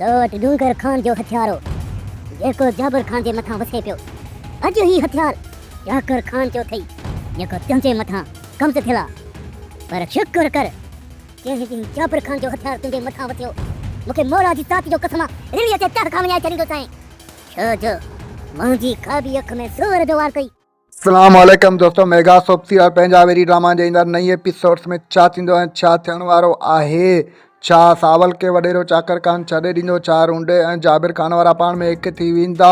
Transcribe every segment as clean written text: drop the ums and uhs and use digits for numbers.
तो वटि डूंगर खान जो हथियारो जेको जाबिर खान जे मथां वसे पियो। अॼु ही हथियार जाकर खान जो थई जेको तुंहिंजे मथां कब्ज़ थियल आहे। पर शुक्र कर जंहिं ॾींहुं जाबिर खान जो हथियार तुंहिंजे मथां वसियो, मूंखे मौला जी ज़ात जो कसम आहे, रिलीअ ते टक खां विञाए छॾींदो साईं। छो जो मुंहिंजी खाॿी अख में सूअर जो वार कई। अस्सलामुअलैकुम दोस्तों, मेगा सोप सीरियल पंहिंजा वेरी ड्रामा जे ईंदड़ नई एपिसोड्स में छा थींदो ऐं छा थियण वारो आहे। छा सावल खे वॾेरो चाकर खान छॾे ॾींदो, छा रूंडे ऐं जाबिर खान वारा पाण में हिकु थी वेंदा,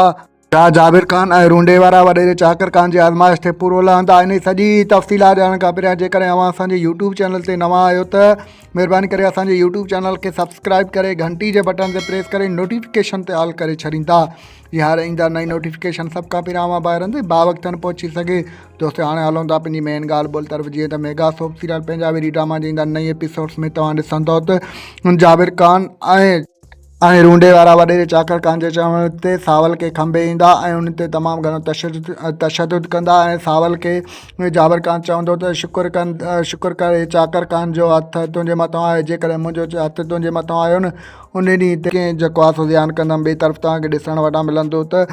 छा जाबिर खान ऐं रूंडे वारा वॾेरे चाकर खान जी आज़माइश ते पूरो लहंदा। इन सॼी तफ़सीलात ॼाणण खां पहिरियां जेकॾहिं अव्हां असांजे यूट्यूब चैनल ते नवां आहियो त महिरबानी करे असांजे यूट्यूब चैनल खे सब्सक्राइब करे घंटी जे बटन ते प्रेस करे नोटिफिकेशन ते ऑल करे छॾींदा। इहा हर ईंदा नई नोटिफिकेशन सभु खां पहिरियां अव्हां ॿाहिरि हंधि बावक़्तनि पहुची सघे। दोस्तो हाणे हलूं था पंहिंजी मेन ॻाल्हि ॿोल तरफ़। जीअं त मेगा सोप सीरियल पंहिंजा वेरी ड्रामा जे ईंदा नई एपिसोड्स में तव्हां ॾिसंदव त जाबिर खान ऐं रूंडे वारा वॾेरे चाकर खान जे चवण ते सावल खे खंभे ईंदा ऐं उन ते तमामु घणो तशदुद कंदा ऐं सावल खे जाबिर खान चवंदो त शुक्र करे चाकर खान जो हथु तुंहिंजे मथां आहे। जेकॾहिं मुंहिंजो हथु तुंहिंजे मथां आयो न, उन ॾींहुं कंहिं जेको आहे सो ध्यानु कंदमि। ॿिए तरफ़ तव्हांखे ॾिसण वटां मिलंदो त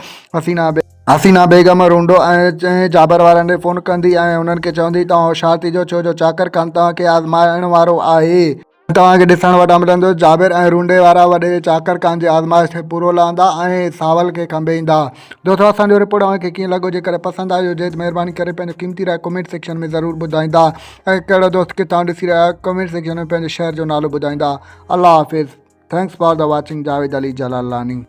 हसीना बेगम रूंडो ऐं जाबिर वारनि खे फ़ोन कंदी ऐं उन्हनि खे चवंदी तव्हां होशियारु थीजो, छो जो चाकर खान तव्हांखे आज़माइण वारो आहे। तव्हांखे ॾिसण वटां मिलंदो जाबिर ऐं रूंडे वारा वॾेरे चाकर खान जी आज़माइश खे पूरो लहंदा ऐं सावल खे खंभे ईंदा। दोस्तों असांजो रिपोर्ट तव्हांखे कीअं लॻो, जेकॾहिं पसंदि आयो हुजे त महिरबानी करे पंहिंजो क़ीमती राय कमेंट सेक्शन में ज़रूरु ॿुधाईंदा ऐं कहिड़ो दोस्त खे तव्हां ॾिसी रहिया कमेंट सेक्शन में पंहिंजे शहर जो नालो ॿुधाईंदा। अल्लाह हाफ़िज़। Thanks for the watching. Javed Ali जलालानी।